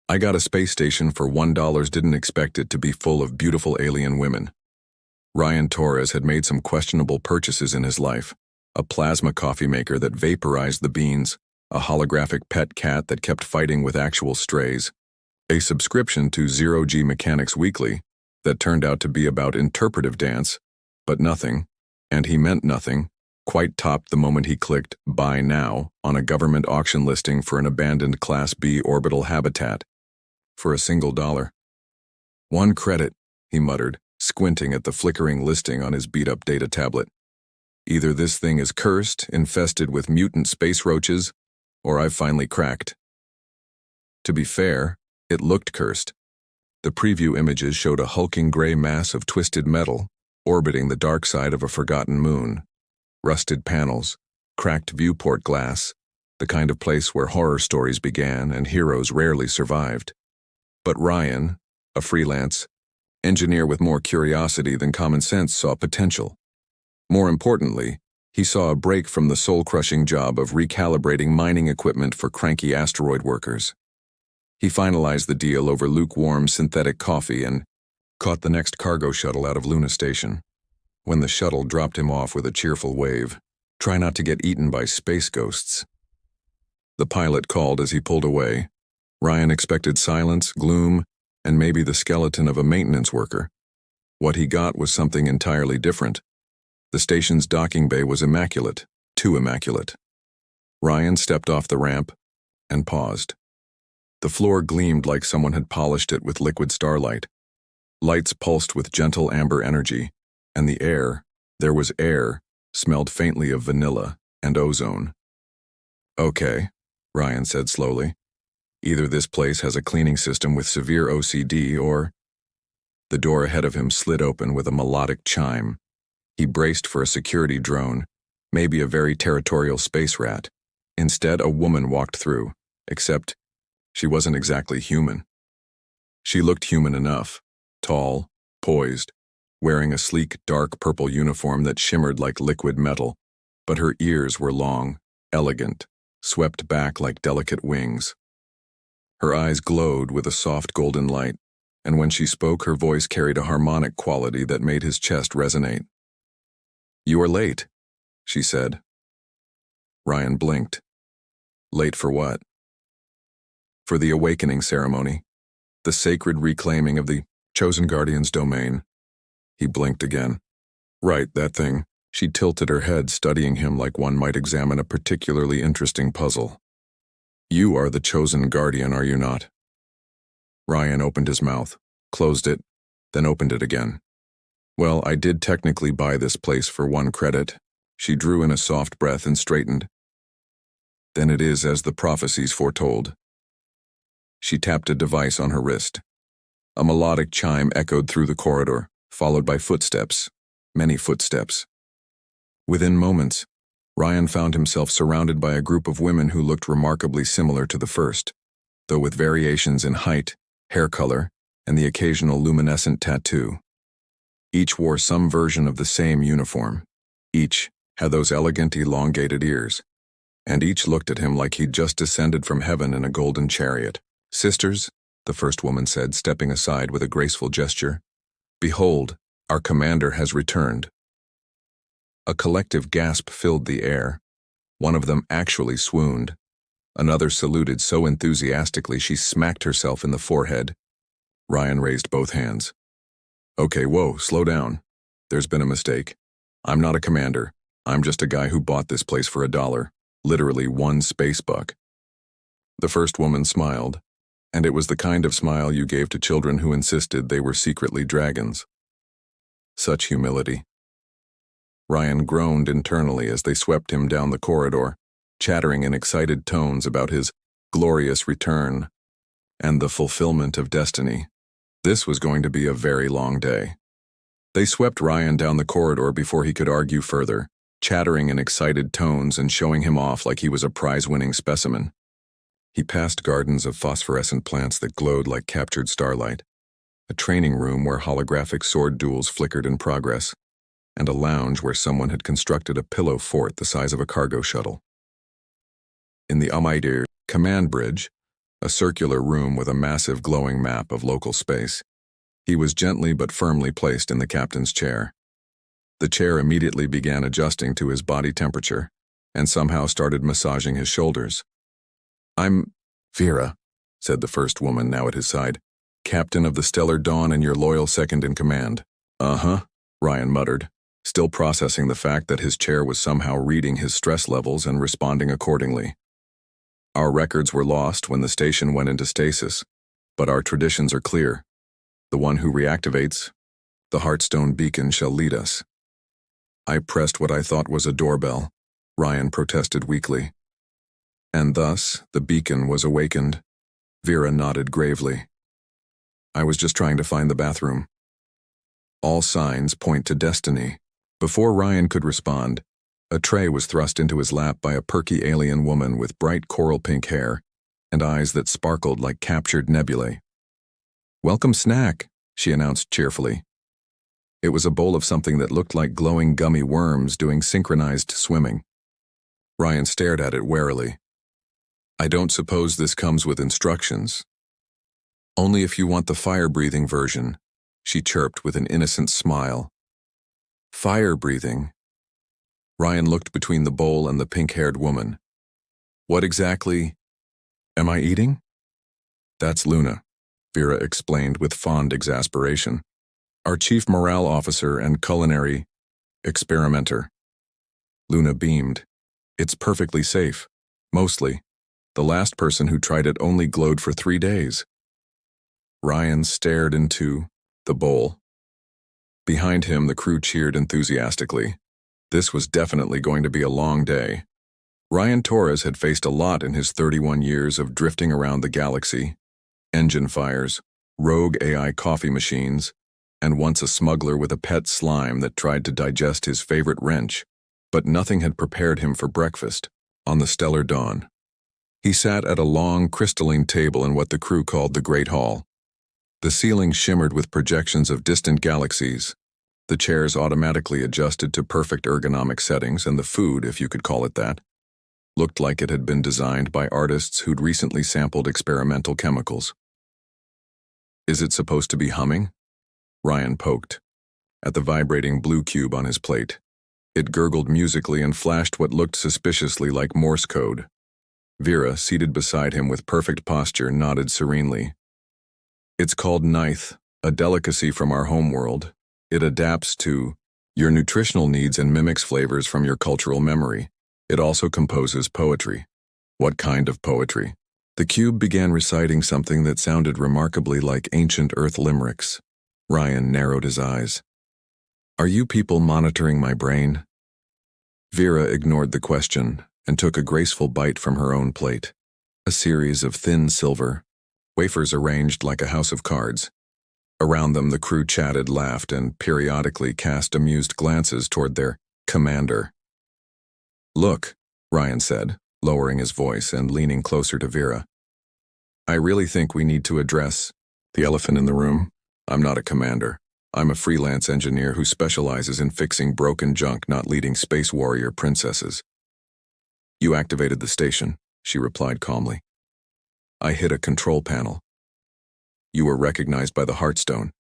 I got a space station for $1, didn't expect it to be full of beautiful alien women. Ryan Torres had made some questionable purchases in his life. A plasma coffee maker that vaporized the beans, a holographic pet cat that kept fighting with actual strays, a subscription to Zero G Mechanics Weekly that turned out to be about interpretive dance, but nothing, and he meant nothing, quite topped the moment he clicked Buy Now on a government auction listing for an abandoned Class B orbital habitat for a single dollar. 1 credit, he muttered, squinting at the flickering listing on his beat-up data tablet. Either this thing is cursed, infested with mutant space roaches, or I've finally cracked. To be fair, it looked cursed. The preview images showed a hulking gray mass of twisted metal orbiting the dark side of a forgotten moon. Rusted panels, cracked viewport glass, the kind of place where horror stories began and heroes rarely survived. But Ryan, a freelance engineer with more curiosity than common sense, saw potential. More importantly, he saw a break from the soul-crushing job of recalibrating mining equipment for cranky asteroid workers. He finalized the deal over lukewarm synthetic coffee and caught the next cargo shuttle out of Luna Station. When the shuttle dropped him off with a cheerful wave, "Try not to get eaten by space ghosts." The pilot called as he pulled away. Ryan expected silence, gloom, and maybe the skeleton of a maintenance worker. What he got was something entirely different. The station's docking bay was immaculate, too immaculate. Ryan stepped off the ramp and paused. The floor gleamed like someone had polished it with liquid starlight. Lights pulsed with gentle amber energy, and the air, there was air, smelled faintly of vanilla and ozone. "Okay," Ryan said slowly. "Either this place has a cleaning system with severe OCD or—" The door ahead of him slid open with a melodic chime. He braced for a security drone, maybe a very territorial space rat. Instead, a woman walked through, except she wasn't exactly human. She looked human enough, tall, poised, wearing a sleek dark purple uniform that shimmered like liquid metal, but her ears were long, elegant, swept back like delicate wings. Her eyes glowed with a soft golden light, and when she spoke, her voice carried a harmonic quality that made his chest resonate. "You are late," she said. Ryan blinked. Late for what? For the awakening ceremony, the sacred reclaiming of the chosen guardian's domain. He blinked again. "Right, that thing." She tilted her head, studying him like one might examine a particularly interesting puzzle. "You are the chosen guardian, are you not?" Ryan opened his mouth, closed it, then opened it again. "Well, I did technically buy this place for 1 credit. She drew in a soft breath and straightened. "Then it is as the prophecies foretold." She tapped a device on her wrist. A melodic chime echoed through the corridor, followed by footsteps, many footsteps. Within moments, Ryan found himself surrounded by a group of women who looked remarkably similar to the first, though with variations in height, hair color, and the occasional luminescent tattoo. Each wore some version of the same uniform. Each had those elegant, elongated ears. And each looked at him like he'd just descended from heaven in a golden chariot. "Sisters," the first woman said, stepping aside with a graceful gesture, "behold, our commander has returned." A collective gasp filled the air. One of them actually swooned. Another saluted so enthusiastically she smacked herself in the forehead. Ryan raised both hands. "Okay, whoa, slow down. There's been a mistake. I'm not a commander. I'm just a guy who bought this place for $1, literally 1 space buck." The first woman smiled, and it was the kind of smile you gave to children who insisted they were secretly dragons. Such humility. Ryan groaned internally as they swept him down the corridor, chattering in excited tones about his glorious return and the fulfillment of destiny. This was going to be a very long day. They swept Ryan down the corridor before he could argue further, chattering in excited tones and showing him off like he was a prize-winning specimen. He passed gardens of phosphorescent plants that glowed like captured starlight, a training room where holographic sword duels flickered in progress, and a lounge where someone had constructed a pillow fort the size of a cargo shuttle. In the Amaidir command bridge, a circular room with a massive glowing map of local space. He was gently but firmly placed in the captain's chair. The chair immediately began adjusting to his body temperature, and somehow started massaging his shoulders. "I'm Vera," said the first woman now at his side, "captain of the Stellar Dawn and your loyal second-in-command." "Uh-huh," Ryan muttered, still processing the fact that his chair was somehow reading his stress levels and responding accordingly. "Our records were lost when the station went into stasis, but our traditions are clear. The one who reactivates the Heartstone beacon shall lead us." I pressed what I thought was a doorbell, Ryan protested weakly. "And thus, the beacon was awakened." Vera nodded gravely. "I was just trying to find the bathroom." All signs point to destiny. Before Ryan could respond, a tray was thrust into his lap by a perky alien woman with bright coral pink hair and eyes that sparkled like captured nebulae. "Welcome snack," she announced cheerfully. It was a bowl of something that looked like glowing gummy worms doing synchronized swimming. Ryan stared at it warily. "I don't suppose this comes with instructions." "Only if you want the fire-breathing version," she chirped with an innocent smile. "Fire-breathing?" Ryan looked between the bowl and the pink-haired woman. "What exactly am I eating?" "That's Luna," Vera explained with fond exasperation. "Our chief morale officer and culinary experimenter." Luna beamed. "It's perfectly safe. Mostly. The last person who tried it only glowed for 3 days." Ryan stared into the bowl. Behind him, the crew cheered enthusiastically. This was definitely going to be a long day. Ryan Torres had faced a lot in his 31 years of drifting around the galaxy. Engine fires, rogue AI coffee machines, and once a smuggler with a pet slime that tried to digest his favorite wrench, but nothing had prepared him for breakfast on the Stellar Dawn. He sat at a long, crystalline table in what the crew called the Great Hall. The ceiling shimmered with projections of distant galaxies. The chairs automatically adjusted to perfect ergonomic settings, and the food, if you could call it that, looked like it had been designed by artists who'd recently sampled experimental chemicals. "Is it supposed to be humming?" Ryan poked at the vibrating blue cube on his plate. It gurgled musically and flashed what looked suspiciously like Morse code. Vera, seated beside him with perfect posture, nodded serenely. "It's called Nith, a delicacy from our homeworld. It adapts to your nutritional needs and mimics flavors from your cultural memory. It also composes poetry." "What kind of poetry?" The cube began reciting something that sounded remarkably like ancient Earth limericks. Ryan narrowed his eyes. "Are you people monitoring my brain?" Vera ignored the question and took a graceful bite from her own plate. A series of thin silver wafers arranged like a house of cards. Around them, the crew chatted, laughed, and periodically cast amused glances toward their commander. "Look," Ryan said, lowering his voice and leaning closer to Vera. "I really think we need to address the elephant in the room. I'm not a commander. I'm a freelance engineer who specializes in fixing broken junk, not leading space warrior princesses." "You activated the station," she replied calmly. "I hit a control panel. You were recognized by the Heartstone.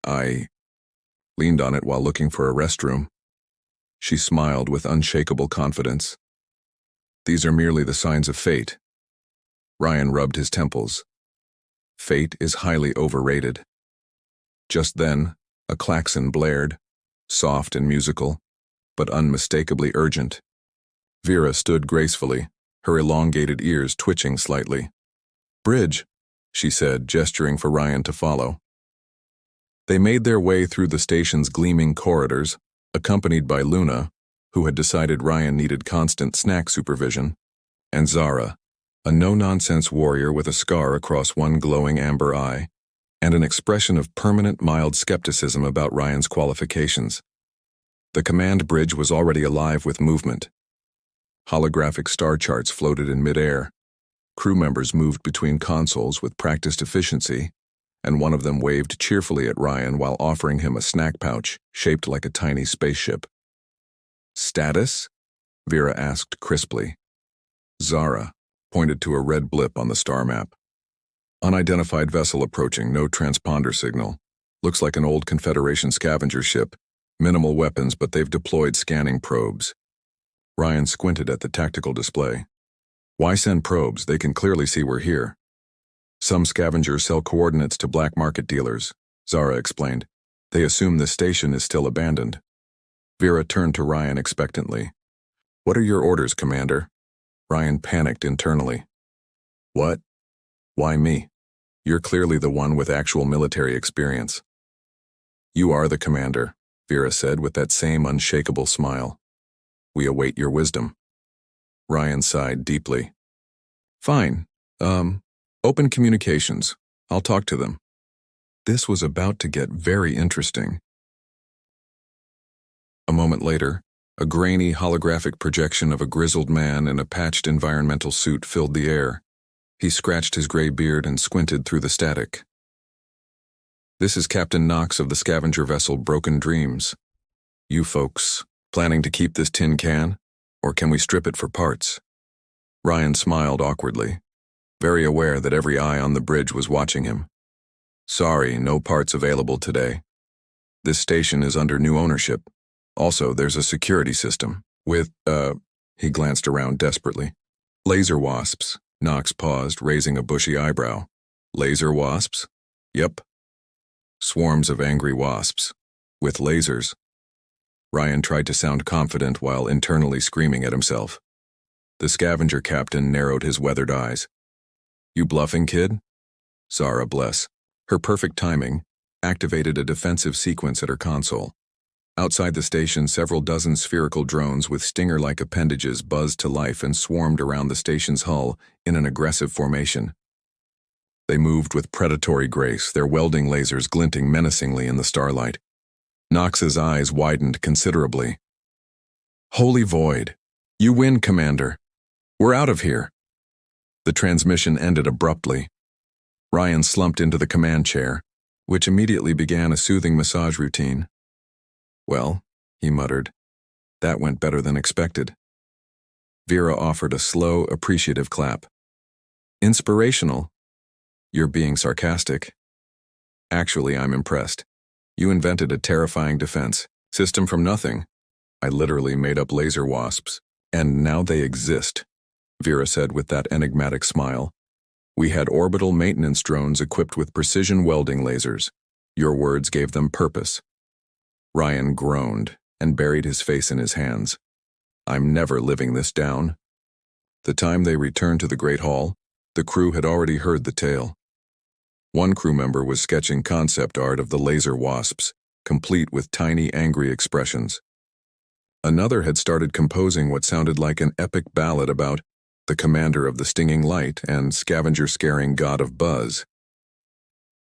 I leaned on it while looking for a restroom." She smiled with unshakable confidence. "These are merely the signs of fate." Ryan rubbed his temples. "Fate is highly overrated." Just then, a klaxon blared, soft and musical, but unmistakably urgent. Vera stood gracefully, her elongated ears twitching slightly. "Bridge," she said, gesturing for Ryan to follow. They made their way through the station's gleaming corridors, accompanied by Luna, who had decided Ryan needed constant snack supervision, and Zara, a no-nonsense warrior with a scar across one glowing amber eye, and an expression of permanent mild skepticism about Ryan's qualifications. The command bridge was already alive with movement. Holographic star charts floated in midair. Crew members moved between consoles with practiced efficiency, and one of them waved cheerfully at Ryan while offering him a snack pouch shaped like a tiny spaceship. "Status?" Vera asked crisply. Zara pointed to a red blip on the star map. Unidentified vessel approaching, no transponder signal. Looks like an old Confederation scavenger ship. Minimal weapons, but they've deployed scanning probes. Ryan squinted at the tactical display. Why send probes? They can clearly see we're here. Some scavengers sell coordinates to black market dealers, Zara explained. They assume the station is still abandoned. Vera turned to Ryan expectantly. What are your orders, Commander? Ryan panicked internally. What? Why me? You're clearly the one with actual military experience. You are the commander, Vera said with that same unshakable smile. We await your wisdom. Ryan sighed deeply. Fine. Open communications. I'll talk to them. This was about to get very interesting. A moment later, a grainy holographic projection of a grizzled man in a patched environmental suit filled the air. He scratched his gray beard and squinted through the static. This is Captain Knox of the scavenger vessel Broken Dreams. You folks, planning to keep this tin can? Or can we strip it for parts? Ryan smiled awkwardly, very aware that every eye on the bridge was watching him. Sorry, no parts available today. This station is under new ownership. Also, there's a security system with, he glanced around desperately. Laser wasps. Knox paused, raising a bushy eyebrow. Laser wasps? Yep. Swarms of angry wasps. With lasers. Ryan tried to sound confident while internally screaming at himself. The scavenger captain narrowed his weathered eyes. You bluffing, kid? Zara, bless her perfect timing, activated a defensive sequence at her console. Outside the station, several dozen spherical drones with stinger-like appendages buzzed to life and swarmed around the station's hull in an aggressive formation. They moved with predatory grace, their welding lasers glinting menacingly in the starlight. Knox's eyes widened considerably. Holy void! You win, Commander. We're out of here. The transmission ended abruptly. Ryan slumped into the command chair, which immediately began a soothing massage routine. Well, he muttered, that went better than expected. Vera offered a slow, appreciative clap. Inspirational. You're being sarcastic. Actually, I'm impressed. You invented a terrifying defense system from nothing. I literally made up laser wasps, and now they exist, Vera said with that enigmatic smile. We had orbital maintenance drones equipped with precision welding lasers. Your words gave them purpose. Ryan groaned and buried his face in his hands. I'm never living this down. The time they returned to the Great Hall, the crew had already heard the tale. One crew member was sketching concept art of the laser wasps, complete with tiny, angry expressions. Another had started composing what sounded like an epic ballad about the commander of the stinging light and scavenger-scaring god of buzz.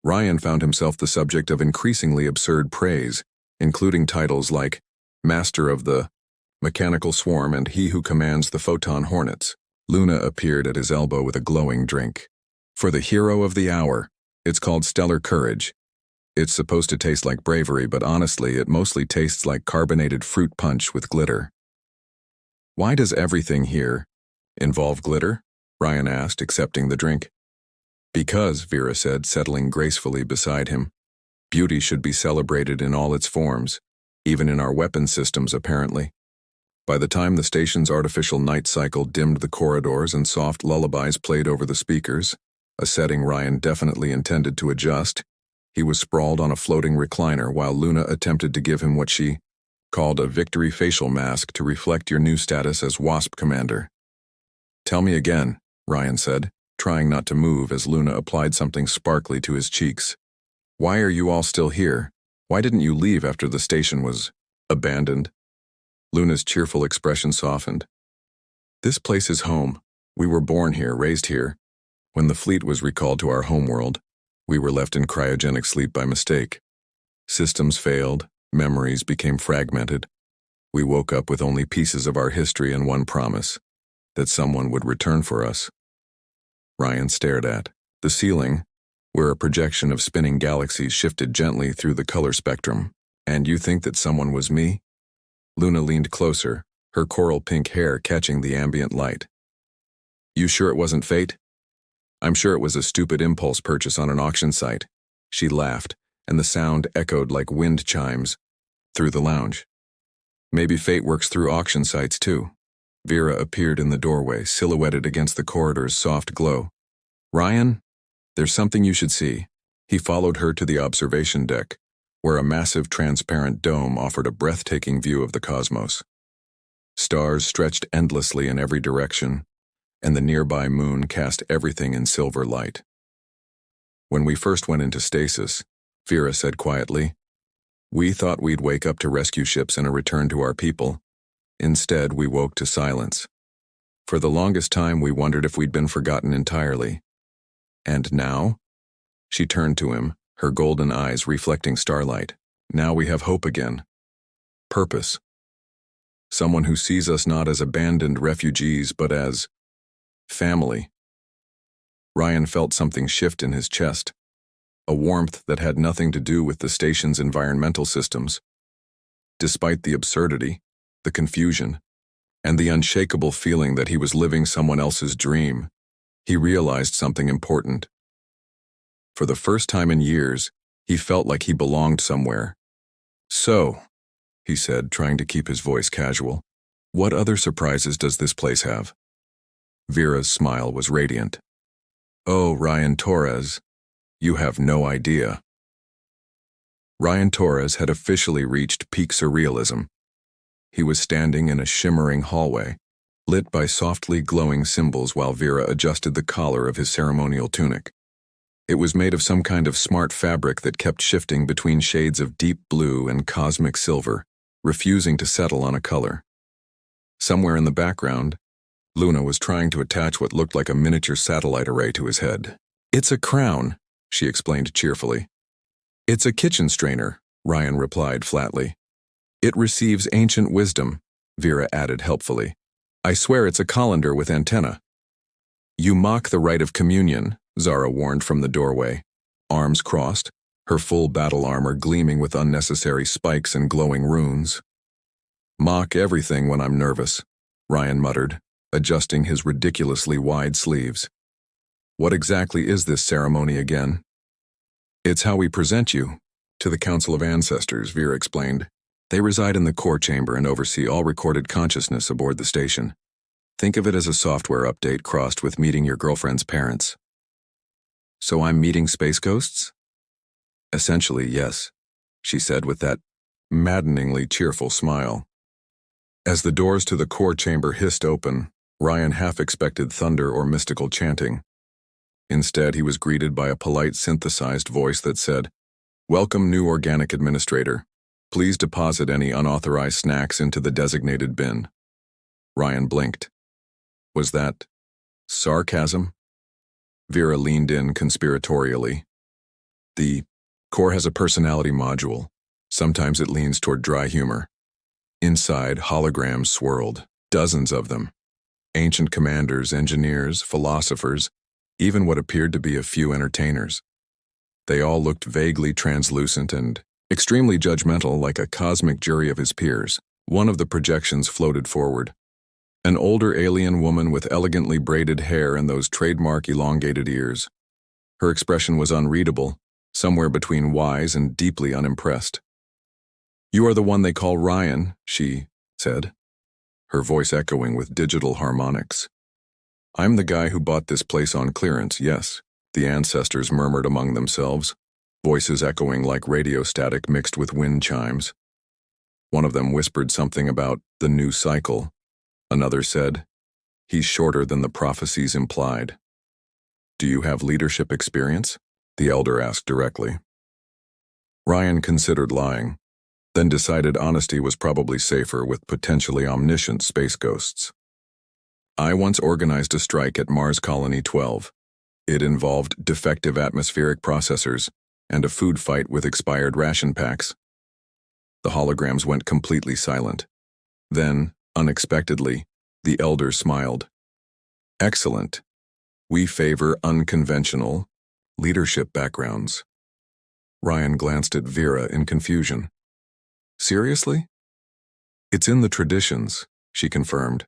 Ryan found himself the subject of increasingly absurd praise, including titles like Master of the Mechanical Swarm and He Who Commands the Photon Hornets. Luna appeared at his elbow with a glowing drink. For the hero of the hour, it's called Stellar Courage. It's supposed to taste like bravery, but honestly, it mostly tastes like carbonated fruit punch with glitter. Why does everything here involve glitter? Ryan asked, accepting the drink. Because, Vera said, settling gracefully beside him. Beauty should be celebrated in all its forms, even in our weapon systems, apparently. By the time the station's artificial night cycle dimmed the corridors and soft lullabies played over the speakers, a setting Ryan definitely intended to adjust, he was sprawled on a floating recliner while Luna attempted to give him what she called a victory facial mask to reflect your new status as WASP Commander. Tell me again, Ryan said, trying not to move as Luna applied something sparkly to his cheeks. Why are you all still here? Why didn't you leave after the station was abandoned? Luna's cheerful expression softened. This place is home. We were born here, raised here. When the fleet was recalled to our homeworld, we were left in cryogenic sleep by mistake. Systems failed, memories became fragmented. We woke up with only pieces of our history and one promise, that someone would return for us. Ryan stared at the ceiling, where a projection of spinning galaxies shifted gently through the color spectrum. And you think that someone was me? Luna leaned closer, her coral pink hair catching the ambient light. You sure it wasn't fate? I'm sure it was a stupid impulse purchase on an auction site. She laughed, and the sound echoed like wind chimes through the lounge. Maybe fate works through auction sites too. Vera appeared in the doorway, silhouetted against the corridor's soft glow. Ryan, there's something you should see. He followed her to the observation deck, where a massive transparent dome offered a breathtaking view of the cosmos. Stars stretched endlessly in every direction, and the nearby moon cast everything in silver light. When we first went into stasis, Vera said quietly, we thought we'd wake up to rescue ships and a return to our people. Instead, we woke to silence. For the longest time, we wondered if we'd been forgotten entirely. And now? She turned to him, her golden eyes reflecting starlight. Now we have hope again. Purpose. Someone who sees us not as abandoned refugees, but as family. Ryan felt something shift in his chest, a warmth that had nothing to do with the station's environmental systems. Despite the absurdity, the confusion, and the unshakable feeling that he was living someone else's dream, he realized something important. For the first time in years, he felt like he belonged somewhere. So, he said, trying to keep his voice casual, what other surprises does this place have? Vera's smile was radiant. Oh, Ryan Torres, you have no idea. Ryan Torres had officially reached peak surrealism. He was standing in a shimmering hallway, lit by softly glowing symbols while Vera adjusted the collar of his ceremonial tunic. It was made of some kind of smart fabric that kept shifting between shades of deep blue and cosmic silver, refusing to settle on a color. Somewhere in the background, Luna was trying to attach what looked like a miniature satellite array to his head. It's a crown, she explained cheerfully. It's a kitchen strainer, Ryan replied flatly. It receives ancient wisdom, Vera added helpfully. I swear it's a colander with antenna. You mock the rite of communion, Zara warned from the doorway, arms crossed, her full battle armor gleaming with unnecessary spikes and glowing runes. Mock everything when I'm nervous, Ryan muttered, adjusting his ridiculously wide sleeves. What exactly is this ceremony again? It's how we present you to the Council of Ancestors, Vera explained. They reside in the core chamber and oversee all recorded consciousness aboard the station. Think of it as a software update crossed with meeting your girlfriend's parents. So I'm meeting space ghosts? Essentially, yes, she said with that maddeningly cheerful smile. As the doors to the core chamber hissed open, Ryan half expected thunder or mystical chanting. Instead, he was greeted by a polite synthesized voice that said, Welcome, new organic administrator. Please deposit any unauthorized snacks into the designated bin. Ryan blinked. Was that sarcasm? Vera leaned in conspiratorially. The core has a personality module. Sometimes it leans toward dry humor. Inside, holograms swirled, dozens of them. Ancient commanders, engineers, philosophers, even what appeared to be a few entertainers. They all looked vaguely translucent and extremely judgmental, like a cosmic jury of his peers. One of the projections floated forward. An older alien woman with elegantly braided hair and those trademark elongated ears. Her expression was unreadable, somewhere between wise and deeply unimpressed. You are the one they call Ryan, she said, her voice echoing with digital harmonics. I'm the guy who bought this place on clearance, yes, the ancestors murmured among themselves, voices echoing like radio static mixed with wind chimes. One of them whispered something about the new cycle. Another said, he's shorter than the prophecies implied. Do you have leadership experience? The elder asked directly. Ryan considered lying, then decided honesty was probably safer with potentially omniscient space ghosts. I once organized a strike at Mars Colony 12. It involved defective atmospheric processors and a food fight with expired ration packs. The holograms went completely silent. Then, unexpectedly, the elder smiled. Excellent. We favor unconventional leadership backgrounds. Ryan glanced at Vera in confusion. Seriously? It's in the traditions, she confirmed.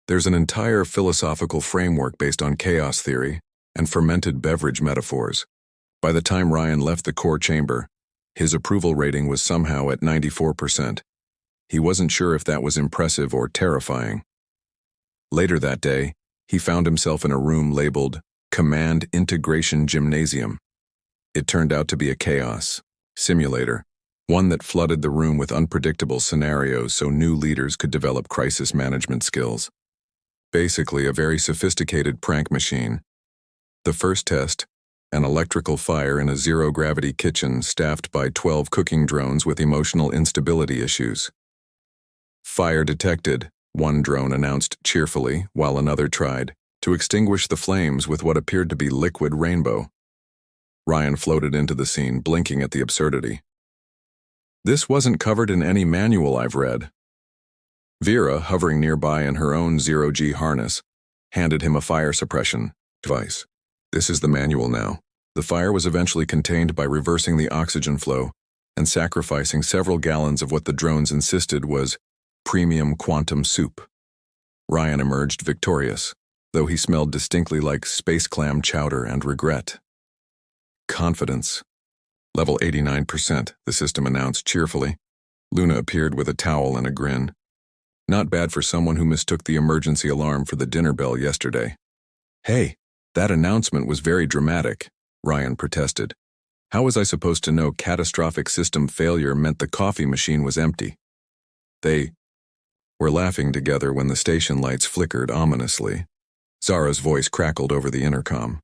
There's an entire philosophical framework based on chaos theory, and fermented beverage metaphors. By the time Ryan left the core chamber, his approval rating was somehow at 94%. He wasn't sure if that was impressive or terrifying. Later that day, he found himself in a room labeled Command Integration Gymnasium. It turned out to be a chaos simulator, one that flooded the room with unpredictable scenarios so new leaders could develop crisis management skills. Basically, a very sophisticated prank machine. The first test, an electrical fire in a zero-gravity kitchen staffed by 12 cooking drones with emotional instability issues. Fire detected, one drone announced cheerfully, while another tried to extinguish the flames with what appeared to be liquid rainbow. Ryan floated into the scene, blinking at the absurdity. This wasn't covered in any manual I've read. Vera, hovering nearby in her own zero-G harness, handed him a fire suppression device. This is the manual now. The fire was eventually contained by reversing the oxygen flow and sacrificing several gallons of what the drones insisted was premium quantum soup. Ryan emerged victorious, though he smelled distinctly like space clam chowder and regret. Confidence. Level 89%, the system announced cheerfully. Luna appeared with a towel and a grin. Not bad for someone who mistook the emergency alarm for the dinner bell yesterday. Hey, that announcement was very dramatic, Ryan protested. How was I supposed to know catastrophic system failure meant the coffee machine was empty? They were laughing together when the station lights flickered ominously. Zara's voice crackled over the intercom.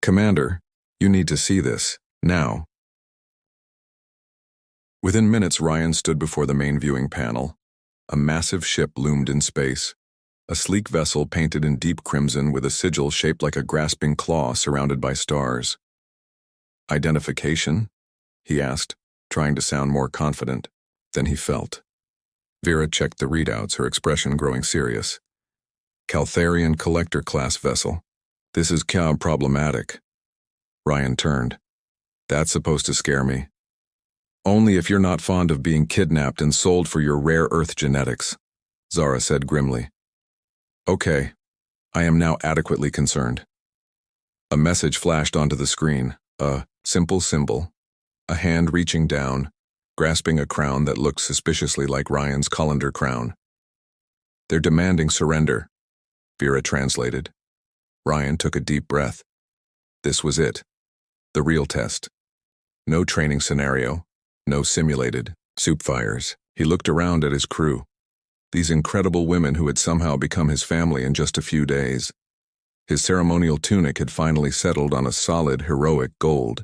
Commander, you need to see this, now. Within minutes, Ryan stood before the main viewing panel. A massive ship loomed in space. A sleek vessel painted in deep crimson with a sigil shaped like a grasping claw surrounded by stars. Identification? He asked, trying to sound more confident than he felt. Vera checked the readouts, her expression growing serious. Caltharian collector-class vessel. This is problematic. Ryan turned. That's supposed to scare me. Only if you're not fond of being kidnapped and sold for your rare earth genetics, Zara said grimly. Okay, I am now adequately concerned. A message flashed onto the screen, a simple symbol, a hand reaching down, grasping a crown that looked suspiciously like Ryan's colander crown. They're demanding surrender, Vera translated. Ryan took a deep breath. This was it. The real test. No training scenario, no simulated soup fires. He looked around at his crew. These incredible women who had somehow become his family in just a few days. His ceremonial tunic had finally settled on a solid, heroic gold.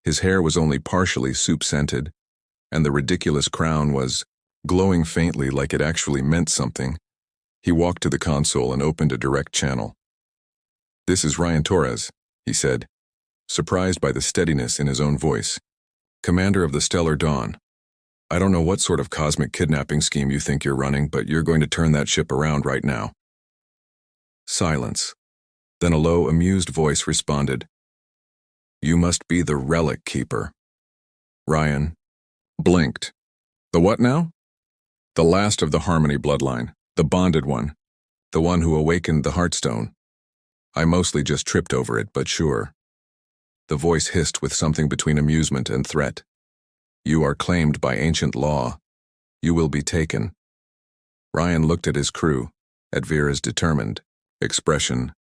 His hair was only partially soup-scented, and the ridiculous crown was glowing faintly like it actually meant something. He walked to the console and opened a direct channel. This is Ryan Torres, he said, surprised by the steadiness in his own voice. Commander of the Stellar Dawn. I don't know what sort of cosmic kidnapping scheme you think you're running, but you're going to turn that ship around right now. Silence. Then a low, amused voice responded. You must be the relic keeper. Ryan blinked. The what now? The last of the Harmony bloodline, the bonded one, the one who awakened the Heartstone. I mostly just tripped over it, but sure. The voice hissed with something between amusement and threat. You are claimed by ancient law. You will be taken. Ryan looked at his crew, at Vera's determined expression,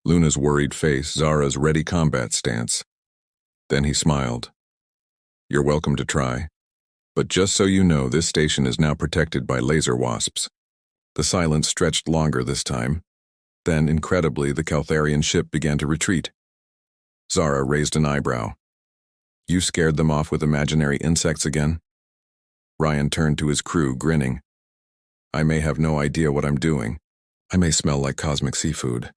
Luna's worried face, Zara's ready combat stance. Then he smiled. You're welcome to try. But just so you know, this station is now protected by laser wasps. The silence stretched longer this time. Then, incredibly, the Caltharian ship began to retreat. Zara raised an eyebrow. You scared them off with imaginary insects again? Ryan turned to his crew, grinning. I may have no idea what I'm doing. I may smell like cosmic seafood.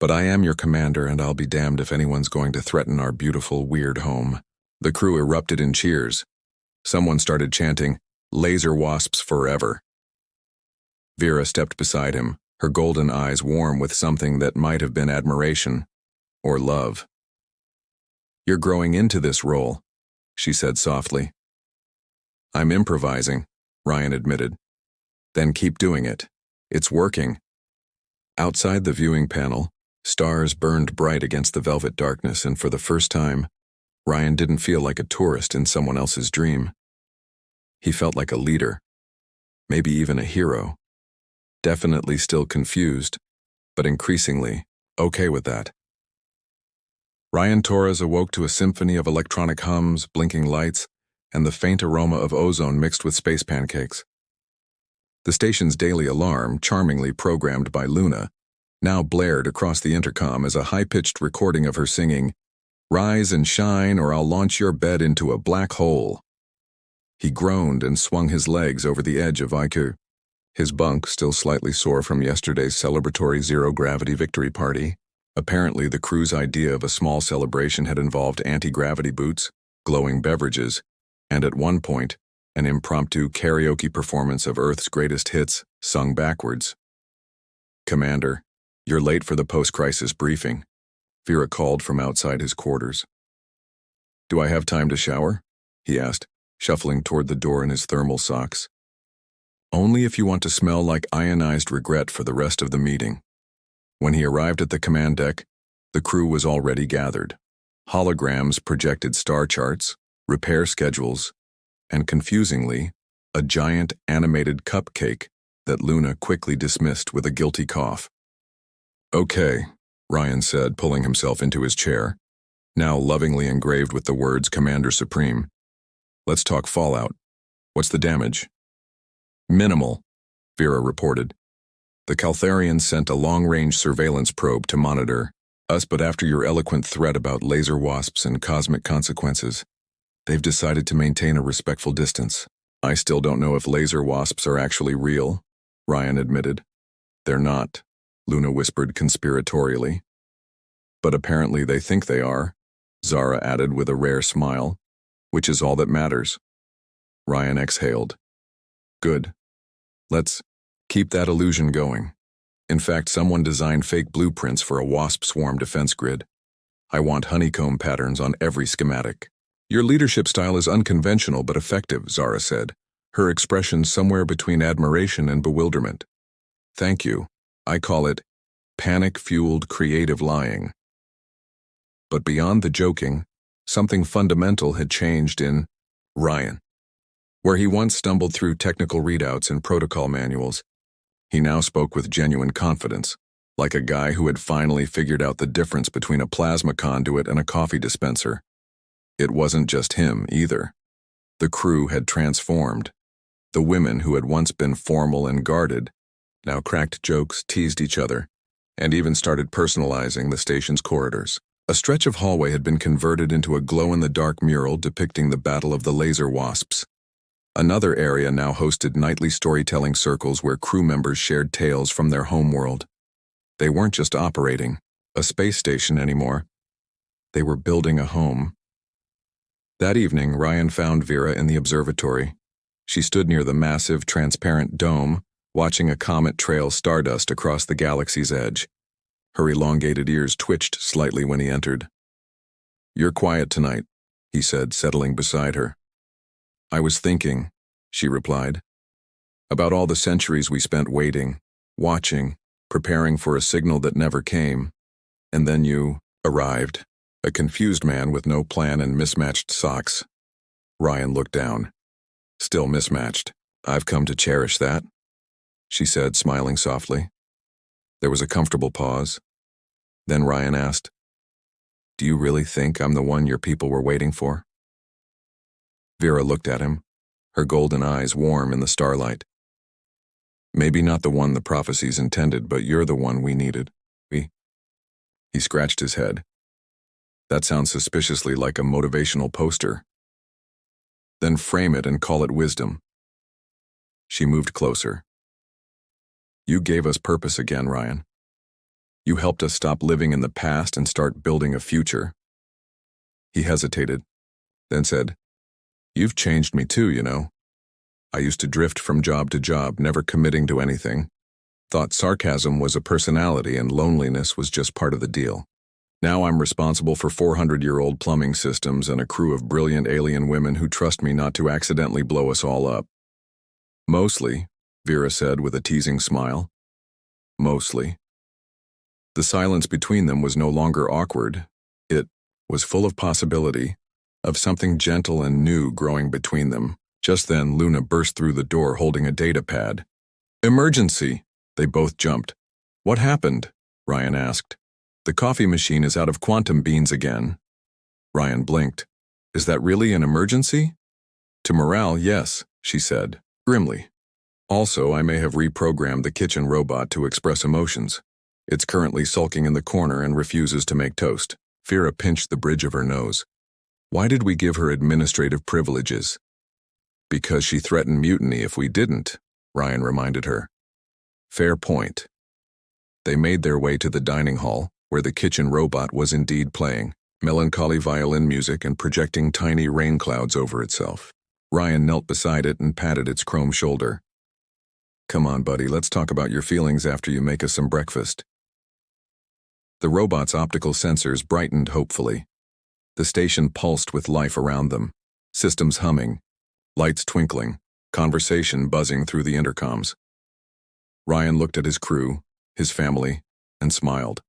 But I am your commander, and I'll be damned if anyone's going to threaten our beautiful, weird home. The crew erupted in cheers. Someone started chanting, Laser wasps forever. Vera stepped beside him, her golden eyes warm with something that might have been admiration or love. You're growing into this role, she said softly. I'm improvising, Ryan admitted. Then keep doing it. It's working. Outside the viewing panel, Stars burned bright against the velvet darkness, and for the first time, Ryan didn't feel like a tourist in someone else's dream. He felt like a leader, maybe even a hero. Definitely still confused, but increasingly okay with that. Ryan Torres awoke to a symphony of electronic hums, blinking lights, and the faint aroma of ozone mixed with space pancakes. The station's daily alarm, charmingly programmed by Luna, now blared across the intercom as a high-pitched recording of her singing, "Rise and shine or I'll launch your bed into a black hole." He groaned and swung his legs over the edge of IQ. His bunk, still slightly sore from yesterday's celebratory zero-gravity victory party. Apparently, the crew's idea of a small celebration had involved anti-gravity boots, glowing beverages, and at one point, an impromptu karaoke performance of Earth's greatest hits, sung backwards. "Commander, you're late for the post-crisis briefing," Vera called from outside his quarters. "Do I have time to shower?" he asked, shuffling toward the door in his thermal socks. "Only if you want to smell like ionized regret for the rest of the meeting." When he arrived at the command deck, the crew was already gathered. Holograms projected star charts, repair schedules, and confusingly, a giant animated cupcake that Luna quickly dismissed with a guilty cough. "Okay," Ryan said, pulling himself into his chair, now lovingly engraved with the words Commander Supreme. "Let's talk fallout. What's the damage?" "Minimal," Vera reported. "The Caltharians sent a long-range surveillance probe to monitor us, but after your eloquent threat about laser wasps and cosmic consequences, they've decided to maintain a respectful distance." "I still don't know if laser wasps are actually real," Ryan admitted. "They're not," Luna whispered conspiratorially. "But apparently they think they are," Zara added with a rare smile, "which is all that matters." Ryan exhaled. "Good. Let's keep that illusion going. In fact, someone designed fake blueprints for a wasp swarm defense grid. I want honeycomb patterns on every schematic." "Your leadership style is unconventional but effective," Zara said, her expression somewhere between admiration and bewilderment. "Thank you. I call it panic-fueled creative lying." But beyond the joking, something fundamental had changed in Ryan. Where he once stumbled through technical readouts and protocol manuals, he now spoke with genuine confidence, like a guy who had finally figured out the difference between a plasma conduit and a coffee dispenser. It wasn't just him, either. The crew had transformed. The women who had once been formal and guarded now cracked jokes, teased each other, and even started personalizing the station's corridors. A stretch of hallway had been converted into a glow-in-the-dark mural depicting the Battle of the Laser Wasps. Another area now hosted nightly storytelling circles where crew members shared tales from their homeworld. They weren't just operating a space station anymore. They were building a home. That evening, Ryan found Vera in the observatory. She stood near the massive, transparent dome, watching a comet trail stardust across the galaxy's edge. Her elongated ears twitched slightly when he entered. "You're quiet tonight," he said, settling beside her. "I was thinking," she replied, "about all the centuries we spent waiting, watching, preparing for a signal that never came. And then you arrived, a confused man with no plan and mismatched socks." Ryan looked down. "Still mismatched. I've come to cherish that," she said, smiling softly. There was a comfortable pause. Then Ryan asked, "Do you really think I'm the one your people were waiting for?" Vera looked at him, her golden eyes warm in the starlight. "Maybe not the one the prophecies intended, but you're the one we needed. He scratched his head. "That sounds suspiciously like a motivational poster." "Then frame it and call it wisdom." She moved closer. "You gave us purpose again, Ryan. You helped us stop living in the past and start building a future." He hesitated, then said, "You've changed me too, you know. I used to drift from job to job, never committing to anything. Thought sarcasm was a personality and loneliness was just part of the deal. Now I'm responsible for 400-year-old plumbing systems and a crew of brilliant alien women who trust me not to accidentally blow us all up." "Mostly," Vera said with a teasing smile. "Mostly." The silence between them was no longer awkward. It was full of possibility, of something gentle and new growing between them. Just then, Luna burst through the door holding a data pad. "Emergency!" They both jumped. "What happened?" Ryan asked. "The coffee machine is out of quantum beans again." Ryan blinked. "Is that really an emergency?" "To morale, yes," she said, grimly. "Also, I may have reprogrammed the kitchen robot to express emotions. It's currently sulking in the corner and refuses to make toast." Vera pinched the bridge of her nose. "Why did we give her administrative privileges?" "Because she threatened mutiny if we didn't," Ryan reminded her. "Fair point." They made their way to the dining hall, where the kitchen robot was indeed playing melancholy violin music and projecting tiny rain clouds over itself. Ryan knelt beside it and patted its chrome shoulder. "Come on, buddy, let's talk about your feelings after you make us some breakfast." The robot's optical sensors brightened hopefully. The station pulsed with life around them, systems humming, lights twinkling, conversation buzzing through the intercoms. Ryan looked at his crew, his family, and smiled.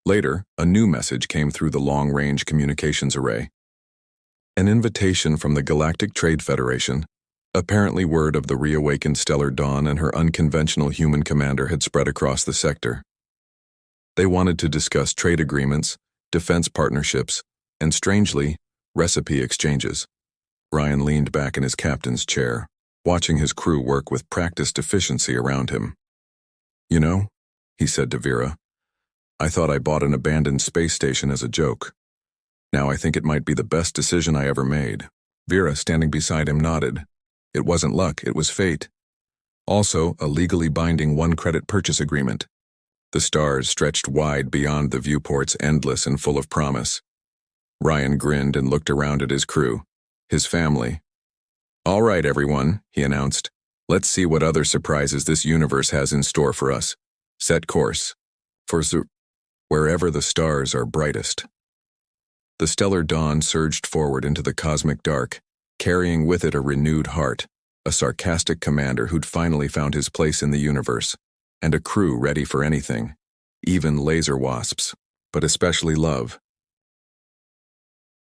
Later, a new message came through the long-range communications array. An invitation from the Galactic Trade Federation. Apparently word of the reawakened Stellar Dawn and her unconventional human commander had spread across the sector. They wanted to discuss trade agreements, defense partnerships, and strangely, recipe exchanges. Ryan leaned back in his captain's chair, watching his crew work with practiced efficiency around him. "You know," he said to Vera, "I thought I bought an abandoned space station as a joke. Now I think it might be the best decision I ever made." Vera, standing beside him, nodded. It wasn't luck, it was fate. Also, a legally binding one-credit purchase agreement. The stars stretched wide beyond the viewports, endless and full of promise. Ryan grinned and looked around at his crew, his family. "All right, everyone," he announced. "Let's see what other surprises this universe has in store for us. Set course for wherever the stars are brightest." The stellar dawn surged forward into the cosmic dark, carrying with it a renewed heart, a sarcastic commander who'd finally found his place in the universe, and a crew ready for anything, even laser wasps, but especially love.